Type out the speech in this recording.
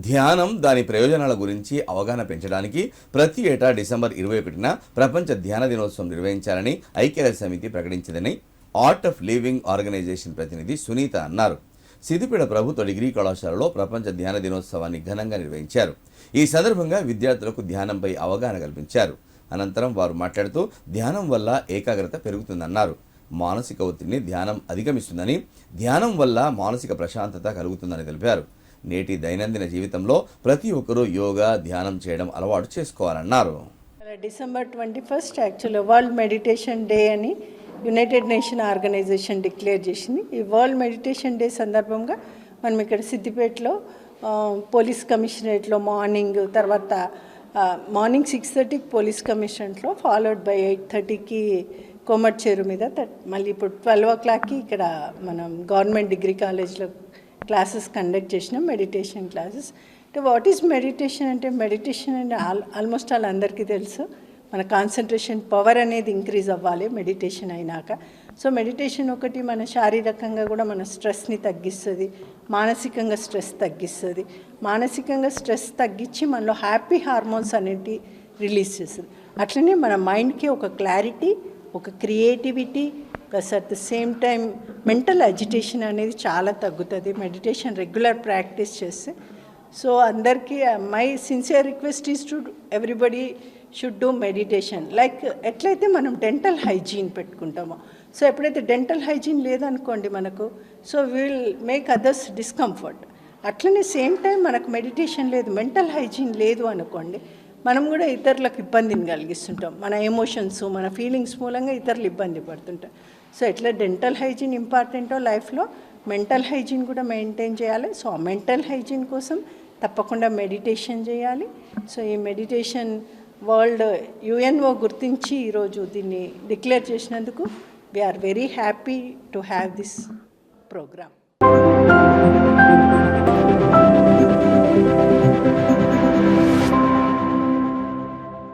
ధ్యానం దాని ప్రయోజనాల గురించి అవగాహన పెంచడానికి ప్రతి ఏటా డిసెంబర్ 21న ప్రపంచ ధ్యాన దినోత్సవం నిర్వహించాలని ఐక్యరాజ్య సమితి ప్రకటించిందని ఆర్ట్ ఆఫ్ లివింగ్ ఆర్గనైజేషన్ ప్రతినిధి సునీత అన్నారు. సిద్దిపేట ప్రభుత్వ డిగ్రీ కళాశాలలో ప్రపంచ ధ్యాన దినోత్సవాన్ని ఘనంగా నిర్వహించారు. ఈ సందర్భంగా విద్యార్థులకు ధ్యానంపై అవగాహన కల్పించారు. అనంతరం వారు మాట్లాడుతూ ధ్యానం వల్ల ఏకాగ్రత పెరుగుతుందన్నారు. మానసిక ఒత్తిడిని ధ్యానం అధిగమిస్తుందని, ధ్యానం వల్ల మానసిక ప్రశాంతత కలుగుతుందని తెలిపారు. నేటి దైనందిన జీవితంలో ప్రతి ఒక్కరూ యోగా, ధ్యానం చేయడం అలవాటు చేసుకోవాలన్నారు. December 21 actually world meditation day అని యునైటెడ్ నేషన్ ఆర్గనైజేషన్ డిక్లేర్ చేసింది. ఈ వరల్డ్ మెడిటేషన్ డే సందర్భంగా మనం ఇక్కడ సిద్దిపేటలో పోలీస్ కమిషనరేట్లో మార్నింగ్ 6:30కి పోలీస్ కమిషనరేట్లో ఫాలోడ్ బై 8:30కి కోమట్ చెరు మీద మళ్ళీ ఇప్పుడు 12 o'clockకి ఇక్కడ మనం గవర్నమెంట్ డిగ్రీ కాలేజ్లో క్లాసెస్ కండక్ట్ చేసినాం, మెడిటేషన్ క్లాసెస్. అంటే వాట్ ఈజ్ మెడిటేషన్ అంటే ఆల్మోస్ట్ అందరికీ తెలుసు. మన కాన్సన్ట్రేషన్ పవర్ అనేది ఇంక్రీజ్ అవ్వాలి మెడిటేషన్ అయినాక. సో మెడిటేషన్ ఒకటి మన శారీరకంగా కూడా మన స్ట్రెస్ని తగ్గిస్తుంది, మానసికంగా స్ట్రెస్ తగ్గిస్తుంది. మానసికంగా స్ట్రెస్ తగ్గించి మనలో హ్యాపీ హార్మోన్స్ అనేవి రిలీజ్ చేస్తుంది. అట్లనే మన మైండ్కి ఒక క్లారిటీ, ఒక creativity plus at the same time mental agitation అనేది చాలా తగ్గుతుంది మెడిటేషన్ రెగ్యులర్ ప్రాక్టీస్ చేస్తే. సో అందరికీ my sincere request is to everybody should do meditation. Like ఎట్లయితే మనం డెంటల్ హైజీన్ పెట్టుకుంటామో, సో ఎప్పుడైతే డెంటల్ హైజీన్ లేదనుకోండి మనకు, so will make others discomfort. అట్లనే సేమ్ టైం మనకు మెడిటేషన్ లేదు, మెంటల్ హైజీన్ లేదు అనుకోండి, మనం కూడా ఇతరులకు ఇబ్బందిని కలిగిస్తుంటాం. మన ఎమోషన్స్, మన ఫీలింగ్స్ మూలంగా ఇతరులు ఇబ్బంది పడుతుంటాం. సో ఎట్లా డెంటల్ హైజీన్ ఇంపార్టెంటో లైఫ్లో మెంటల్ హైజీన్ కూడా మెయింటైన్ చేయాలి. సో ఆ మెంటల్ హైజీన్ కోసం తప్పకుండా మెడిటేషన్ చేయాలి. సో ఈ మెడిటేషన్ వరల్డ్ UNO గుర్తించి ఈరోజు దీన్ని డిక్లేర్ చేసినందుకు we are very happy to have this programme.